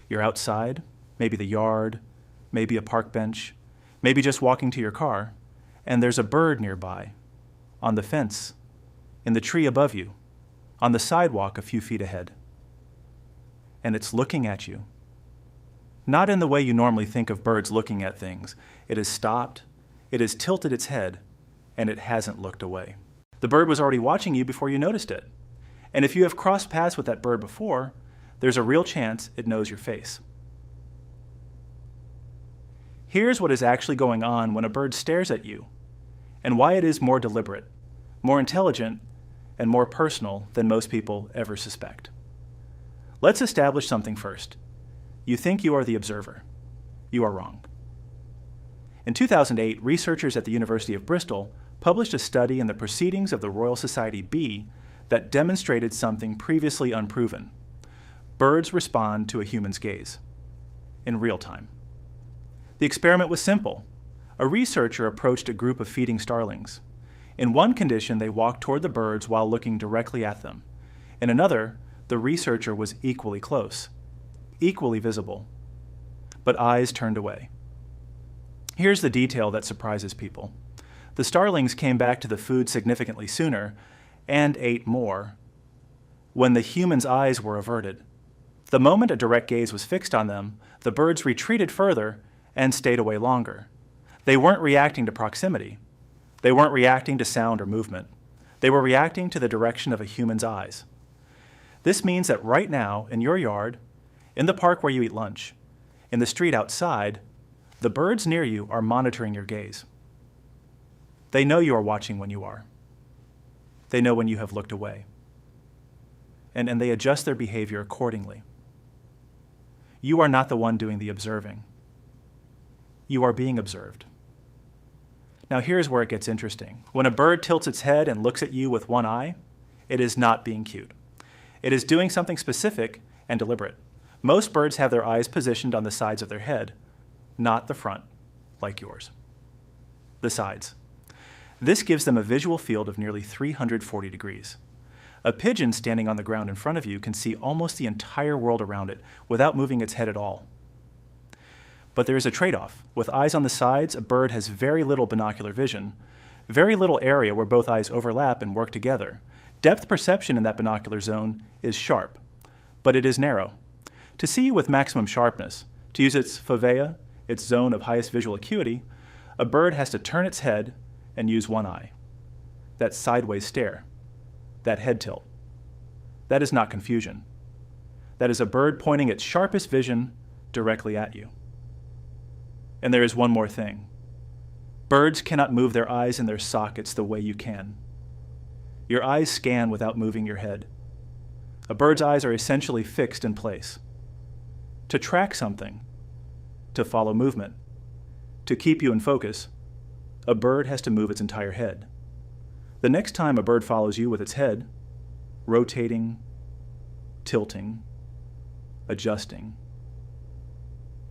You're outside, maybe the yard, maybe a park bench, maybe just walking to your car, and there's a bird nearby, on the fence, in the tree above you, on the sidewalk a few feet ahead. And it's looking at you. Not in the way you normally think of birds looking at things. It has stopped, it has tilted its head, and it hasn't looked away. The bird was already watching you before you noticed it. And if you have crossed paths with that bird before, there's a real chance it knows your face. Here's what is actually going on when a bird stares at you, and why it is more deliberate, more intelligent, and more personal than most people ever suspect. Let's establish something first. You think you are the observer. You are wrong. In 2008, researchers at the University of Bristol published a study in the Proceedings of the Royal Society B that demonstrated something previously unproven. Birds respond to a human's gaze in real time. The experiment was simple. A researcher approached a group of feeding starlings. In one condition, they walked toward the birds while looking directly at them. In another, the researcher was equally close, equally visible, but eyes turned away. Here's the detail that surprises people. The starlings came back to the food significantly sooner and ate more when the human's eyes were averted. The moment a direct gaze was fixed on them, the birds retreated further and stayed away longer. They weren't reacting to proximity. They weren't reacting to sound or movement. They were reacting to the direction of a human's eyes. This means that right now, in your yard, in the park where you eat lunch, in the street outside, the birds near you are monitoring your gaze. They know you are watching when you are. They know when you have looked away. And they adjust their behavior accordingly. You are not the one doing the observing. You are being observed. Now here's where it gets interesting. When a bird tilts its head and looks at you with one eye, it is not being cute. It is doing something specific and deliberate. Most birds have their eyes positioned on the sides of their head, not the front, like yours. The sides. This gives them a visual field of nearly 340 degrees. A pigeon standing on the ground in front of you can see almost the entire world around it without moving its head at all. But there is a trade-off. With eyes on the sides, a bird has very little binocular vision, very little area where both eyes overlap and work together. Depth perception in that binocular zone is sharp, but it is narrow. To see you with maximum sharpness, to use its fovea, its zone of highest visual acuity, a bird has to turn its head and use one eye. That sideways stare, that head tilt. That is not confusion. That is a bird pointing its sharpest vision directly at you. And there is one more thing. Birds cannot move their eyes in their sockets the way you can. Your eyes scan without moving your head. A bird's eyes are essentially fixed in place. To track something, to follow movement, to keep you in focus, a bird has to move its entire head. The next time a bird follows you with its head, rotating, tilting, adjusting,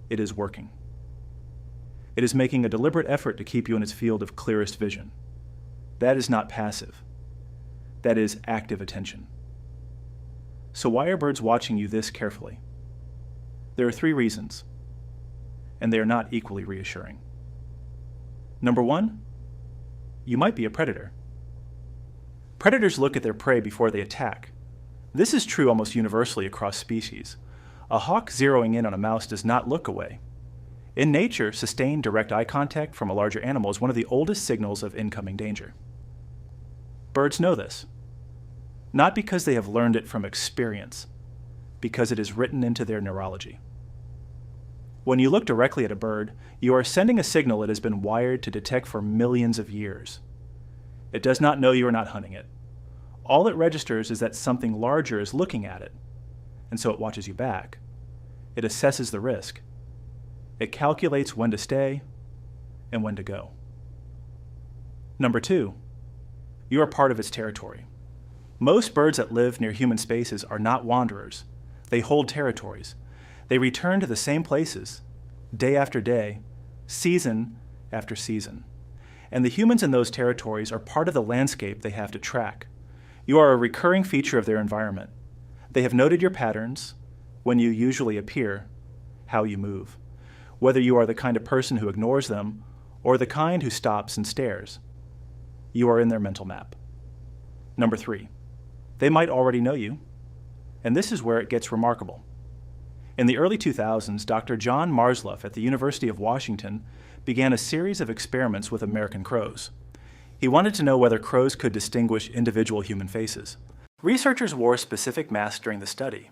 it is working. It is making a deliberate effort to keep you in its field of clearest vision. That is not passive. That is active attention. So why are birds watching you this carefully? There are 3 reasons, and they are not equally reassuring. Number 1, you might be a predator. Predators look at their prey before they attack. This is true almost universally across species. A hawk zeroing in on a mouse does not look away. In nature, sustained direct eye contact from a larger animal is one of the oldest signals of incoming danger. Birds know this, not because they have learned it from experience, because it is written into their neurology. When you look directly at a bird, you are sending a signal it has been wired to detect for millions of years. It does not know you are not hunting it. All it registers is that something larger is looking at it, and so it watches you back. It assesses the risk. It calculates when to stay and when to go. Number 2, you are part of its territory. Most birds that live near human spaces are not wanderers. They hold territories. They return to the same places, day after day, season after season. And the humans in those territories are part of the landscape they have to track. You are a recurring feature of their environment. They have noted your patterns, when you usually appear, how you move, whether you are the kind of person who ignores them or the kind who stops and stares. You are in their mental map. Number 3, they might already know you, and this is where it gets remarkable. In the early 2000s, Dr. John Marsluff at the University of Washington began a series of experiments with American crows. He wanted to know whether crows could distinguish individual human faces. Researchers wore specific masks during the study.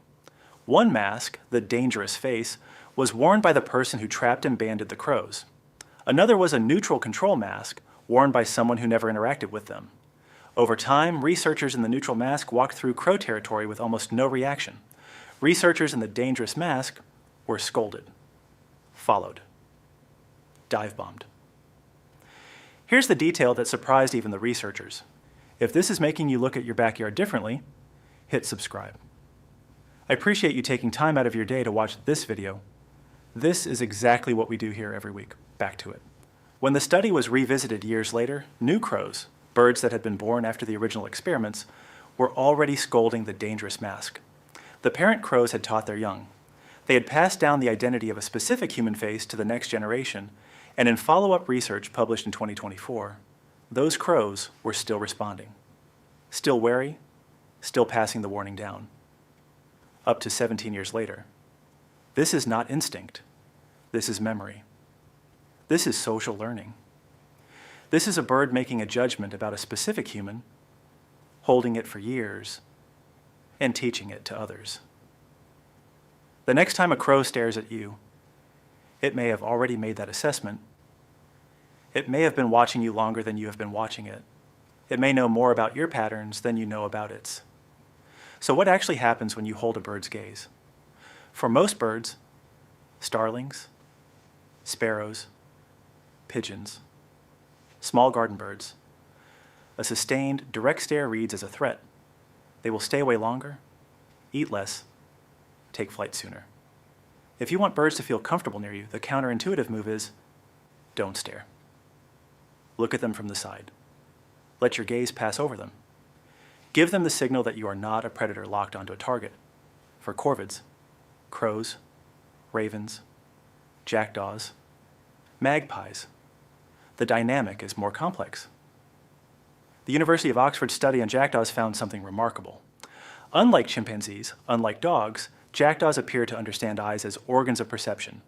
One mask, the dangerous face, was worn by the person who trapped and banded the crows. Another was a neutral control mask, worn by someone who never interacted with them. Over time, researchers in the neutral mask walked through crow territory with almost no reaction. Researchers in the dangerous mask were scolded, followed, dive-bombed. Here's the detail that surprised even the researchers. If this is making you look at your backyard differently, hit subscribe. I appreciate you taking time out of your day to watch this video. This is exactly what we do here every week. Back to it. When the study was revisited years later, new crows, birds that had been born after the original experiments, were already scolding the dangerous mask. The parent crows had taught their young. They had passed down the identity of a specific human face to the next generation, and in follow-up research published in 2024, those crows were still responding, still wary, still passing the warning down. Up to 17 years later. This is not instinct. This is memory. This is social learning. This is a bird making a judgment about a specific human, holding it for years, and teaching it to others. The next time a crow stares at you, it may have already made that assessment. It may have been watching you longer than you have been watching it. It may know more about your patterns than you know about its. So what actually happens when you hold a bird's gaze? For most birds, starlings, sparrows, pigeons, small garden birds, a sustained, direct stare reads as a threat. They will stay away longer, eat less, take flight sooner. If you want birds to feel comfortable near you, the counterintuitive move is don't stare. Look at them from the side. Let your gaze pass over them. Give them the signal that you are not a predator locked onto a target. For corvids, crows, ravens, jackdaws, magpies, the dynamic is more complex. The University of Oxford study on jackdaws found something remarkable. Unlike chimpanzees, unlike dogs, jackdaws appear to understand eyes as organs of perception,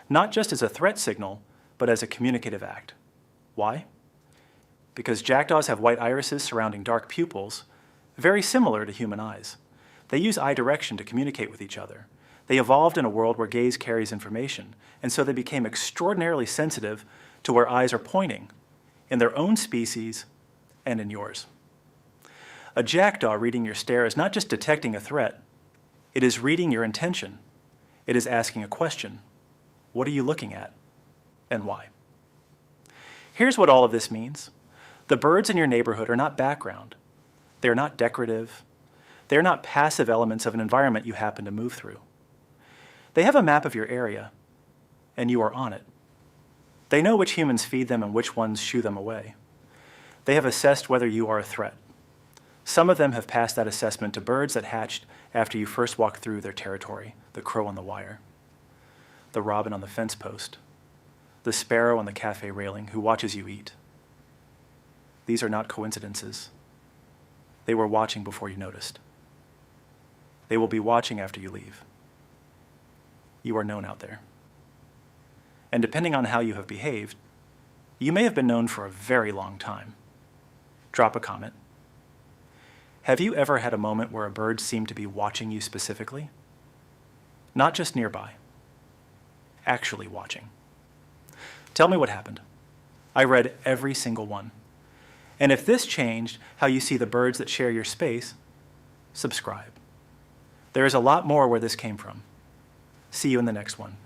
not just as a threat signal, but as a communicative act. Why? Because jackdaws have white irises surrounding dark pupils, very similar to human eyes. They use eye direction to communicate with each other. They evolved in a world where gaze carries information, and so they became extraordinarily sensitive to where eyes are pointing, in their own species and in yours. A jackdaw reading your stare is not just detecting a threat, it is reading your intention. It is asking a question. What are you looking at, and why? Here's what all of this means. The birds in your neighborhood are not background. They're not decorative. They're not passive elements of an environment you happen to move through. They have a map of your area, and you are on it. They know which humans feed them and which ones shoo them away. They have assessed whether you are a threat. Some of them have passed that assessment to birds that hatched after you first walked through their territory, the crow on the wire, the robin on the fence post, the sparrow on the cafe railing who watches you eat. These are not coincidences. They were watching before you noticed. They will be watching after you leave. You are known out there. And depending on how you have behaved, you may have been known for a very long time. Drop a comment. Have you ever had a moment where a bird seemed to be watching you specifically? Not just nearby, actually watching. Tell me what happened. I read every single one. And if this changed how you see the birds that share your space, subscribe. There is a lot more where this came from. See you in the next one.